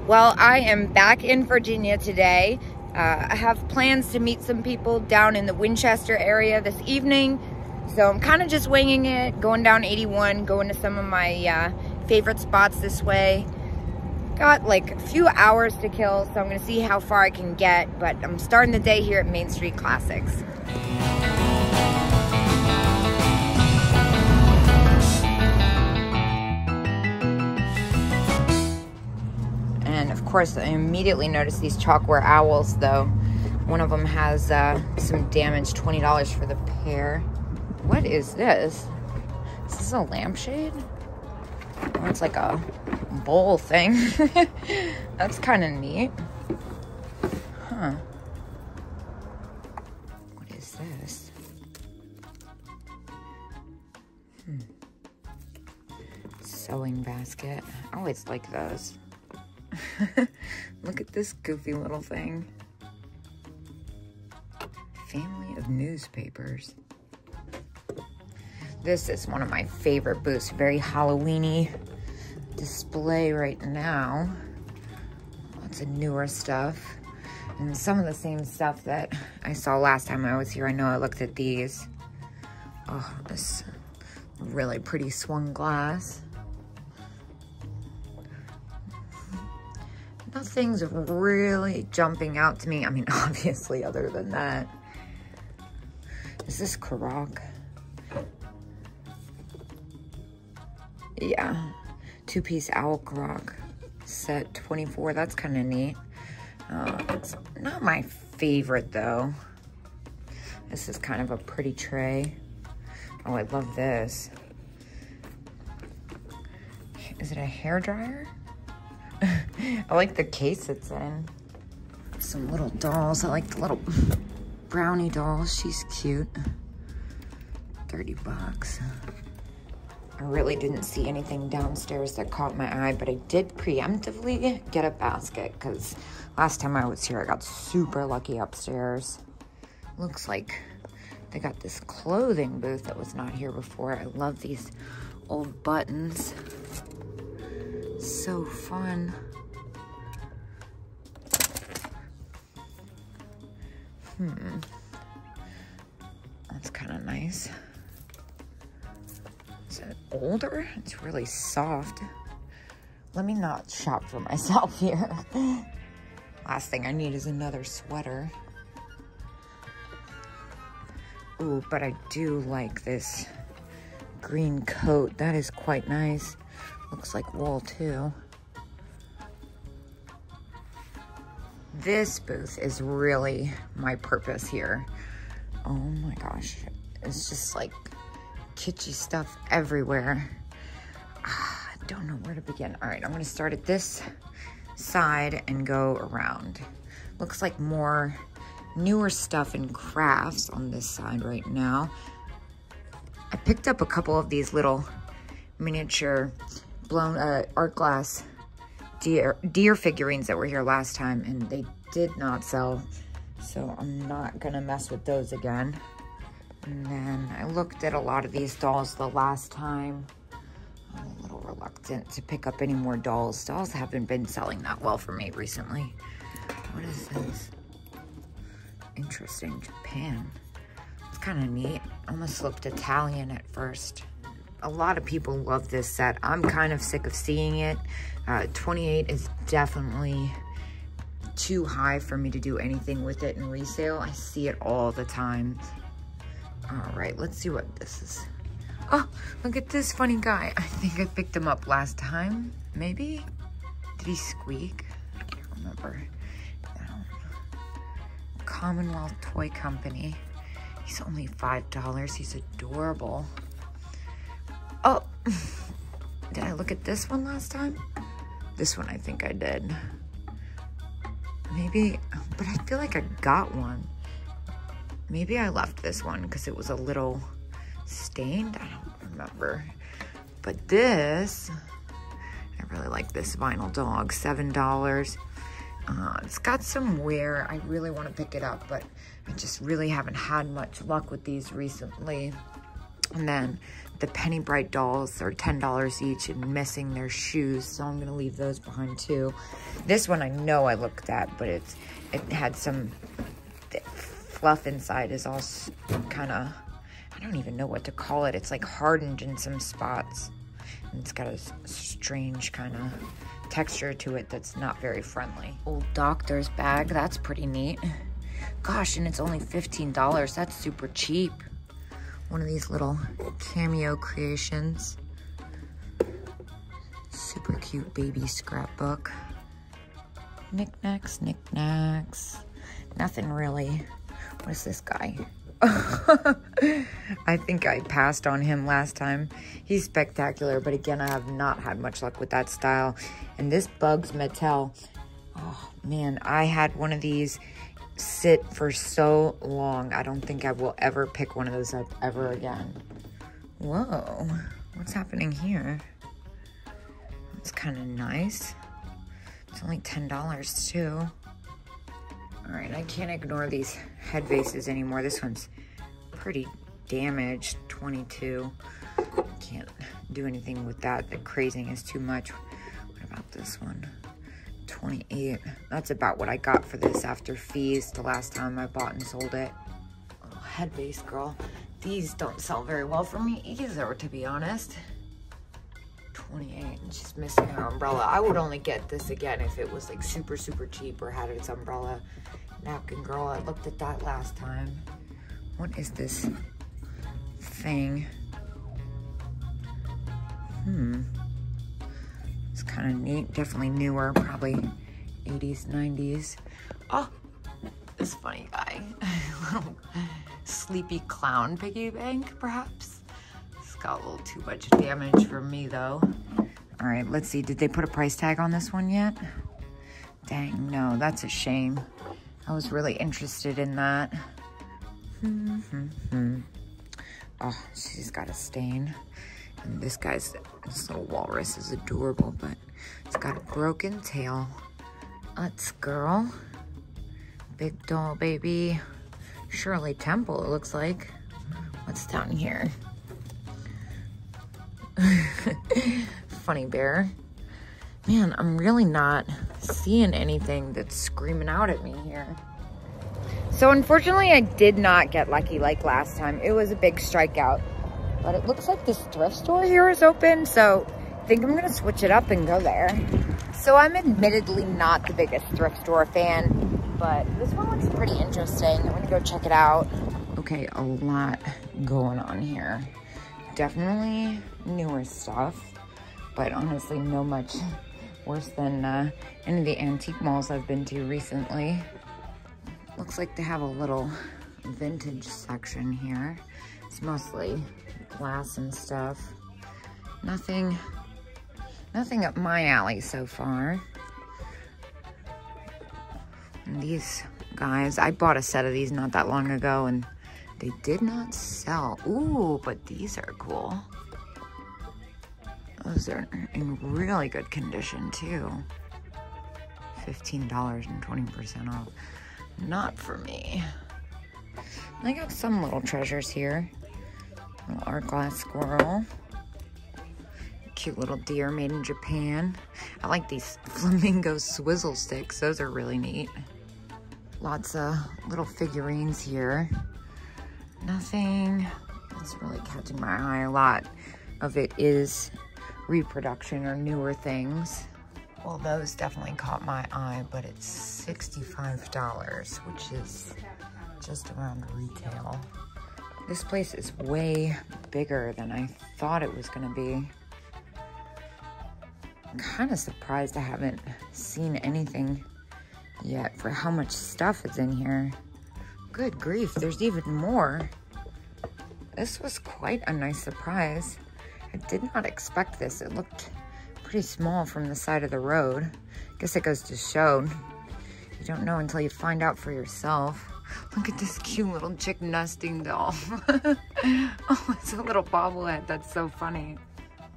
Well, I am back in Virginia today. I have plans to meet some people down in the Winchester area this evening. So I'm kind of just winging it, going down 81, going to some of my favorite spots this way. Got like a few hours to kill, so I'm gonna see how far I can get, but I'm starting the day here at Main Street Classics. And of course, I immediately noticed these chalkware owls, though. One of them has some damage, $20 for the pair. What is this? Is this a lampshade? Oh, it's like a bowl thing. That's kind of neat. Huh. What is this? Sewing basket. I always like those. Look at this goofy little thing. Family of newspapers. This is one of my favorite booths. Very Halloween-y display right now. Lots of newer stuff. And some of the same stuff that I saw last time I was here. I know I looked at these. Oh, this really pretty swung glass. Nothing's really jumping out to me. I mean, obviously, other than that. Is this Karak? Yeah. Two-piece owl Karak set, 24. That's kind of neat. It's not my favorite, though. This is kind of a pretty tray. Oh, I love this. Is it a hairdryer? I like the case it's in. Some little dolls. I like the little brownie doll. She's cute. 30 bucks. I really didn't see anything downstairs that caught my eye, but I did preemptively get a basket because last time I was here, I got super lucky upstairs. Looks like they got this clothing booth that was not here before. I love these old buttons. So fun. That's kind of nice. Is it older? It's really soft. Let me not shop for myself here. Last thing I need is another sweater. Ooh, but I do like this green coat. That is quite nice. Looks like wool too. This booth is really my purpose here. Oh my gosh. It's just like kitschy stuff everywhere. I don't know where to begin. All right, I'm gonna start at this side and go around. Looks like more newer stuff and crafts on this side right now. I picked up a couple of these little miniature blown art glass deer figurines that were here last time, and they did not sell, so I'm not gonna mess with those again. And then I looked at a lot of these dolls the last time. I'm a little reluctant to pick up any more dolls. Dolls haven't been selling that well for me recently. What is this? Interesting. Japan. It's kind of neat. Almost looked Italian at first. A lot of people love this set. I'm kind of sick of seeing it. 28 is definitely too high for me to do anything with it in resale. I see it all the time. All right, let's see what this is. Oh, look at this funny guy. I think I picked him up last time, maybe? Did he squeak? I can't remember. Commonwealth Toy Company. He's only $5. He's adorable. Oh, did I look at this one last time? This one I think I did. Maybe, but I feel like I got one. Maybe I left this one because it was a little stained. I don't remember. But this, I really like this vinyl dog, $7. It's got some wear. I really want to pick it up, but I just really haven't had much luck with these recently. And then the Penny Bright dolls are $10 each and missing their shoes, so I'm gonna leave those behind too. This one I know I looked at, but it had some fluff inside. Is all kind of, I don't even know what to call it. It's like hardened in some spots. And it's got a strange kind of texture to it that's not very friendly. Old doctor's bag, that's pretty neat. Gosh, and it's only $15. That's super cheap. One of these little cameo creations. Super cute baby scrapbook. Knickknacks, knickknacks. Nothing really. What is this guy? I think I passed on him last time. He's spectacular, but again, I have not had much luck with that style. And this Bugs Mattel, oh man, I had one of these sit for so long. I don't think I will ever pick one of those up ever again. Whoa, what's happening here? It's kind of nice. It's only $10 too. All right, I can't ignore these head vases anymore. This one's pretty damaged, 22. Can't do anything with that. The crazing is too much. What about this one? 28. That's about what I got for this after fees the last time I bought and sold it. Little head vase, girl. These don't sell very well for me either, to be honest. 28, and she's missing her umbrella. I would only get this again if it was like super, super cheap or had its umbrella. Napkin girl, I looked at that last time. What is this thing? It's kind of neat, definitely newer, probably 80s, 90s. Oh, this funny guy. Sleepy clown piggy bank, perhaps? It's got a little too much damage for me, though. All right, let's see. Did they put a price tag on this one yet? Dang, no, that's a shame. I was really interested in that. Oh, she's got a stain. And this little walrus is adorable, but it's got a broken tail. Utz girl. Big doll baby. Shirley Temple, it looks like. What's down here? Funny bear. Man, I'm really not seeing anything that's screaming out at me here. So unfortunately, I did not get lucky like last time. It was a big strikeout. But it looks like this thrift store here is open, so I think I'm gonna switch it up and go there. So I'm admittedly not the biggest thrift store fan, but this one looks pretty interesting. I'm gonna go check it out. Okay, a lot going on here. Definitely newer stuff, but honestly, no much worse than any of the antique malls I've been to recently. Looks like they have a little vintage section here. It's mostly glass and stuff. Nothing up my alley so far. And these guys, I bought a set of these not that long ago and they did not sell. Ooh, but these are cool. Those are in really good condition too. $15 and 20% off. Not for me. I got some little treasures here. Little art glass squirrel. Cute little deer made in Japan. I like these flamingo swizzle sticks. Those are really neat. Lots of little figurines here. Nothing that's really catching my eye. A lot of it is reproduction or newer things. Well, those definitely caught my eye, but it's $65, which is just around retail. This place is way bigger than I thought it was gonna be. I'm kind of surprised I haven't seen anything yet for how much stuff is in here. Good grief, there's even more. This was quite a nice surprise. I did not expect this. It looked pretty small from the side of the road. I guess it goes to show. You don't know until you find out for yourself. Look at this cute little chick nesting doll. Oh, it's a little bobblehead. That's so funny.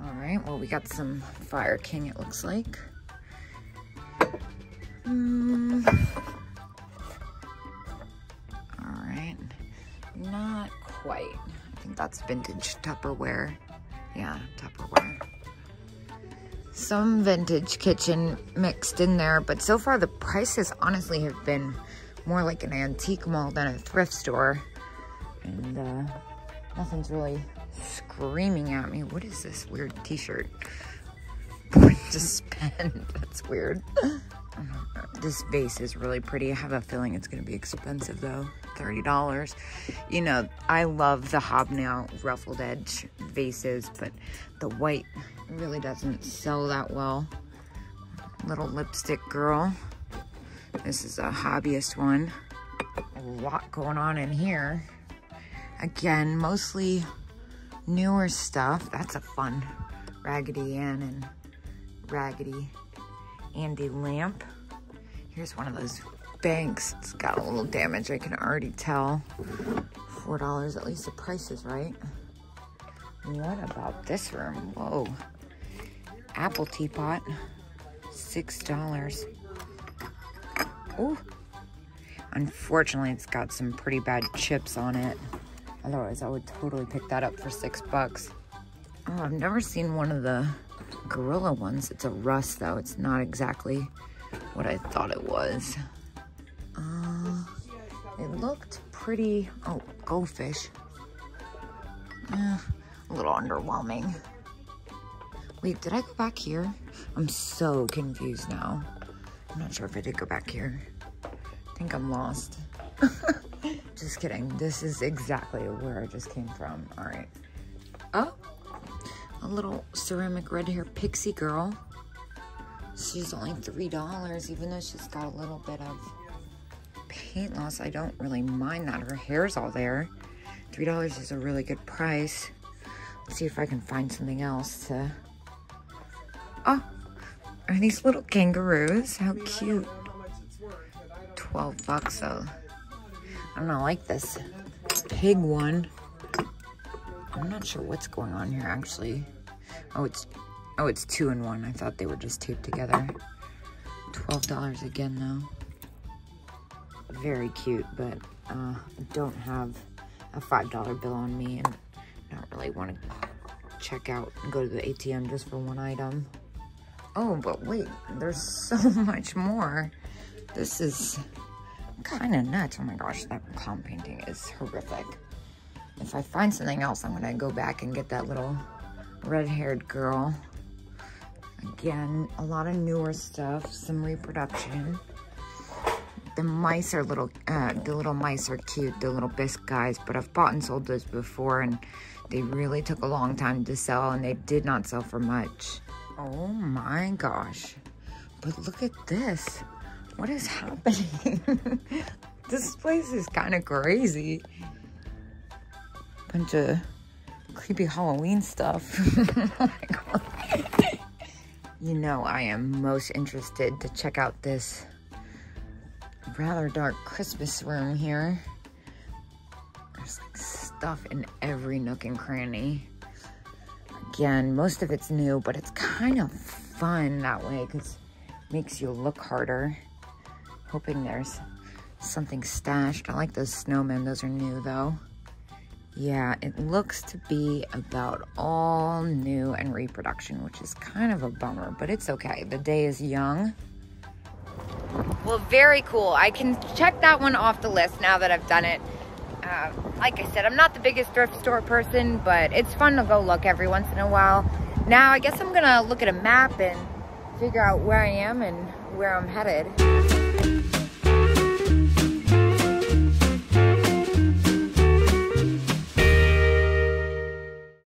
All right, well, we got some Fire King, it looks like. All right, not quite. I think that's vintage Tupperware. Yeah, Tupperware. Some vintage kitchen mixed in there, but so far the prices honestly have been more like an antique mall than a thrift store. And nothing's really screaming at me. What is this weird t-shirt? Point to spend. That's weird. This vase is really pretty. I have a feeling it's going to be expensive though. $30. You know, I love the hobnail ruffled edge vases, but the white really doesn't sell that well. Little lipstick girl. This is a hobbyist one. A lot going on in here. Again, mostly newer stuff. That's a fun Raggedy Ann and Raggedy Andy lamp. Here's one of those banks. It's got a little damage, I can already tell. $4, at least the price is right. What about this room? Whoa. Apple teapot, $6. Ooh. Unfortunately, it's got some pretty bad chips on it. Otherwise, I would totally pick that up for $6. Oh, I've never seen one of the gorilla ones. It's a rust though. It's not exactly what I thought it was. It looked pretty. Oh, goldfish. A little underwhelming. Wait, did I go back here? I'm so confused now. I'm not sure if I did go back here. I think I'm lost. Just kidding. This is exactly where I just came from. All right. Oh, a little ceramic red hair pixie girl. She's only $3, even though she's got a little bit of paint loss. I don't really mind that. Her hair's all there. $3 is a really good price. Let's see if I can find something else to... Oh, are these little kangaroos? How cute. $12 though. I don't know, I like this pig one. I'm not sure what's going on here actually. Oh, it's 2-in-1. I thought they were just taped together. $12 again though. Very cute, but I don't have a $5 bill on me and I don't really want to check out and go to the ATM just for one item. Oh, but wait, there's so much more. This is kind of nuts. Oh my gosh, that clown painting is horrific. If I find something else, I'm gonna go back and get that little red-haired girl. Again, a lot of newer stuff, some reproduction. The mice are little, the little mice are cute, the little bisque guys, but I've bought and sold those before and they really took a long time to sell and they did not sell for much. Oh my gosh, but look at this. What is happening? This place is kind of crazy. Bunch of creepy Halloween stuff. Oh my God. You know, I am most interested to check out this rather dark Christmas room here. There's like stuff in every nook and cranny. Again, most of it's new, but it's kind of fun that way because it makes you look harder. Hoping there's something stashed. I like those snowmen. Those are new though. Yeah, it looks to be about all new and reproduction, which is kind of a bummer, but it's okay. The day is young. Well, very cool. I can check that one off the list now that I've done it. Like I said, I'm not the biggest thrift store person, but it's fun to go look every once in a while. Now, I guess I'm gonna look at a map and figure out where I am and where I'm headed.